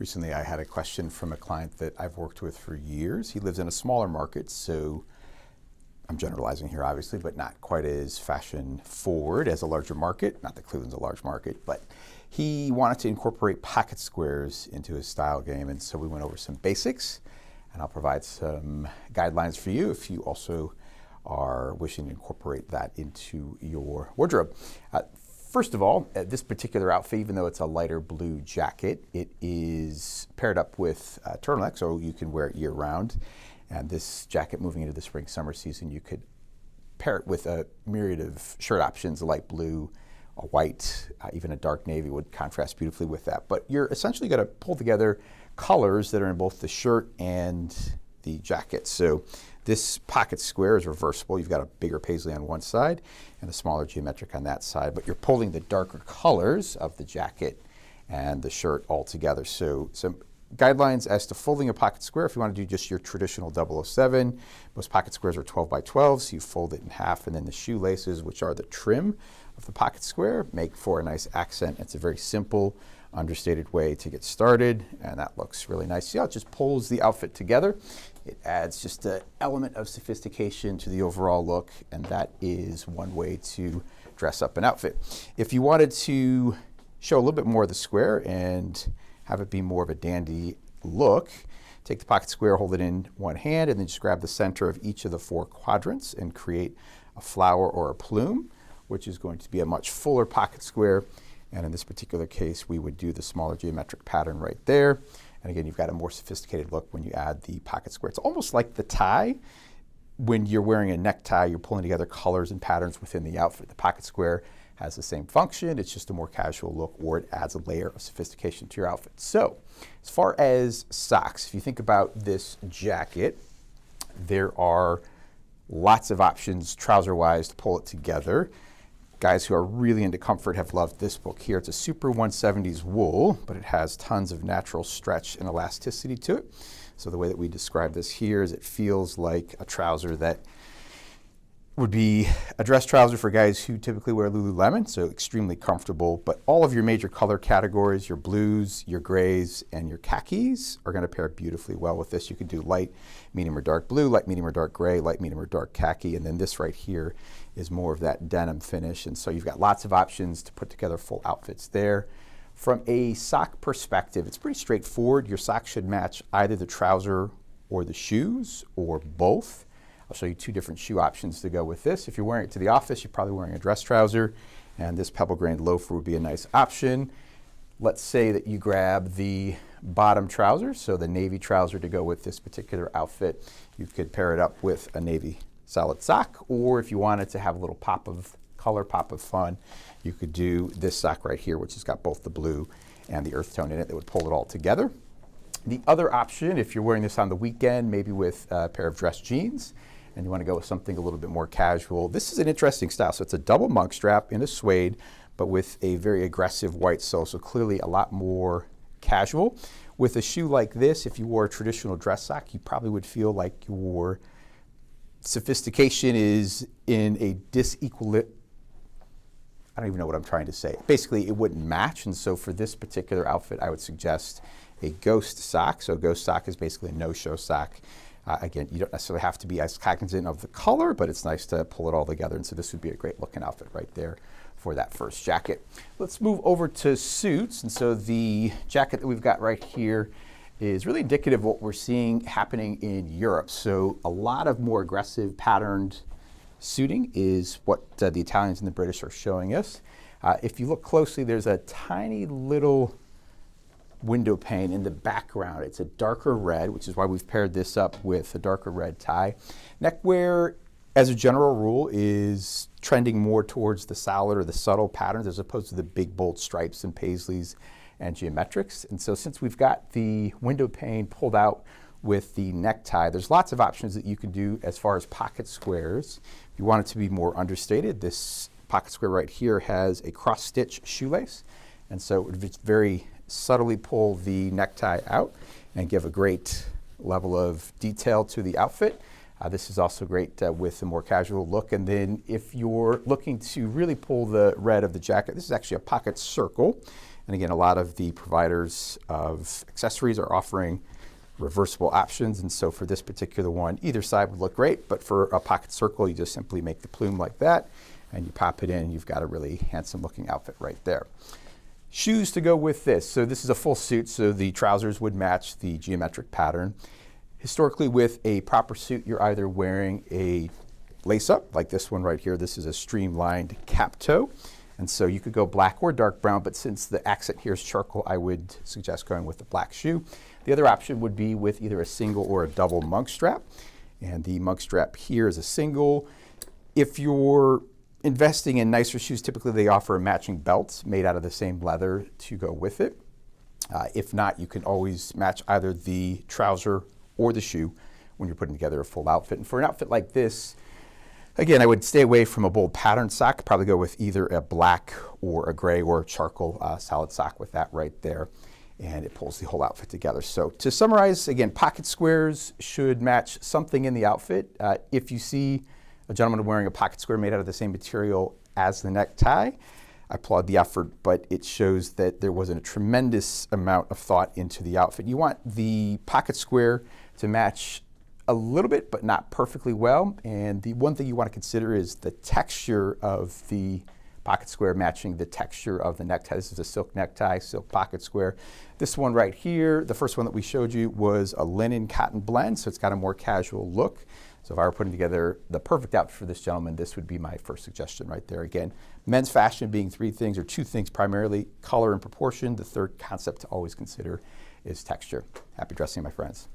Recently, I had a question from a client that I've worked with for years. He lives in a smaller market, so I'm generalizing here, obviously, but not quite as fashion forward as a larger market. Not that Cleveland's a large market, but he wanted to incorporate pocket squares into his style game, and so we went over some basics, and I'll provide some guidelines for you if you also are wishing to incorporate that into your wardrobe. First of all, this particular outfit, even though it's a lighter blue jacket, it is paired up with a turtleneck, so you can wear it year round. And this jacket, moving into the spring summer season, you could pair it with a myriad of shirt options, a light blue, a white, even a dark navy would contrast beautifully with that. But you're essentially going to pull together colors that are in both the shirt and the jacket. So this pocket square is reversible. You've got a bigger paisley on one side and a smaller geometric on that side, but you're pulling the darker colors of the jacket and the shirt all together. So some guidelines as to folding a pocket square. If you want to do just your traditional 007, most pocket squares are 12 by 12, so you fold it in half, and then the shoelaces, which are the trim of the pocket square, make for a nice accent. It's a very simple, understated way to get started, and that looks really nice. See how it just pulls the outfit together? It adds just an element of sophistication to the overall look, and that is one way to dress up an outfit. If you wanted to show a little bit more of the square and have it be more of a dandy look, take the pocket square, hold it in one hand, and then just grab the center of each of the four quadrants and create a flower or a plume, which is going to be a much fuller pocket square. And in this particular case, we would do the smaller geometric pattern right there. And again, you've got a more sophisticated look when you add the pocket square. It's almost like the tie. When you're wearing a necktie, you're pulling together colors and patterns within the outfit. The pocket square has the same function. It's just a more casual look, or it adds a layer of sophistication to your outfit. So as far as socks, if you think about this jacket, there are lots of options trouser-wise to pull it together. Guys who are really into comfort have loved this book here. It's a Super 170s wool, but it has tons of natural stretch and elasticity to it. So the way that we describe this here is it feels like a trouser that would be a dress trouser for guys who typically wear Lululemon, so extremely comfortable. But all of your major color categories, your blues, your grays, and your khakis are going to pair beautifully well with this. You could do light, medium, or dark blue, light, medium, or dark gray, light, medium, or dark khaki, and then this right here is more of that denim finish. And so you've got lots of options to put together full outfits there. From a sock perspective, it's pretty straightforward. Your socks should match either the trouser or the shoes, or both. I'll show you two different shoe options to go with this. If you're wearing it to the office, you're probably wearing a dress trouser, and this pebble-grained loafer would be a nice option. Let's say that you grab the bottom trouser, so the navy trouser to go with this particular outfit. You could pair it up with a navy solid sock, or if you wanted to have a little pop of color, pop of fun, you could do this sock right here, which has got both the blue and the earth tone in it that would pull it all together. The other option, if you're wearing this on the weekend, maybe with a pair of dress jeans, and you want to go with something a little bit more casual, this is an interesting style. So it's a double monk strap in a suede, but with a very aggressive white sole, so clearly a lot more casual. With a shoe like this, if you wore a traditional dress sock, you probably would feel like your sophistication is in a I don't even know what I'm trying to say. Basically, it wouldn't match, and so for this particular outfit, I would suggest a ghost sock. So a ghost sock is basically a no-show sock. Again, you don't necessarily have to be as cognizant of the color, but it's nice to pull it all together, and so this would be a great looking outfit right there for that first jacket. Let's move over to suits, and so the jacket that we've got right here is really indicative of what we're seeing happening in Europe. So a lot of more aggressive patterned suiting is what the Italians and the British are showing us. If you look closely, there's a tiny little window pane in the background. It's a darker red, which is why we've paired this up with a darker red tie. Neckwear, as a general rule, is trending more towards the solid or the subtle patterns as opposed to the big, bold stripes and paisleys and geometrics. And so since we've got the window pane pulled out with the necktie, there's lots of options that you can do as far as pocket squares. If you want it to be more understated, this pocket square right here has a cross-stitch shoelace, and so it would just very subtly pull the necktie out and give a great level of detail to the outfit. This is also great with a more casual look. And then if you're looking to really pull the red of the jacket, this is actually a pocket circle. And again, a lot of the providers of accessories are offering reversible options. And so for this particular one, either side would look great, but for a pocket circle, you just simply make the plume like that and you pop it in, you've got a really handsome looking outfit right there. Shoes to go with this. So this is a full suit, so the trousers would match the geometric pattern. Historically, with a proper suit, you're either wearing a lace up, like this one right here. This is a streamlined cap toe. And so you could go black or dark brown, but since the accent here is charcoal, I would suggest going with the black shoe. The other option would be with either a single or a double monk strap. And the monk strap here is a single. If you're investing in nicer shoes, typically they offer a matching belt made out of the same leather to go with it. If not, you can always match either the trouser or the shoe when you're putting together a full outfit. And for an outfit like this, again, I would stay away from a bold pattern sock. Probably go with either a black or a gray or a charcoal solid sock with that right there. And it pulls the whole outfit together. So to summarize, again, pocket squares should match something in the outfit. If you see a gentleman wearing a pocket square made out of the same material as the necktie, I applaud the effort, but it shows that there wasn't a tremendous amount of thought into the outfit. You want the pocket square to match a little bit, but not perfectly well. And the one thing you want to consider is the texture of the pocket square matching the texture of the necktie. This is a silk necktie, silk pocket square. This one right here, the first one that we showed you, was a linen cotton blend, so it's got a more casual look. So if I were putting together the perfect outfit for this gentleman, this would be my first suggestion right there. Again, men's fashion being three things, or two things primarily: color and proportion. The third concept to always consider is texture. Happy dressing, my friends.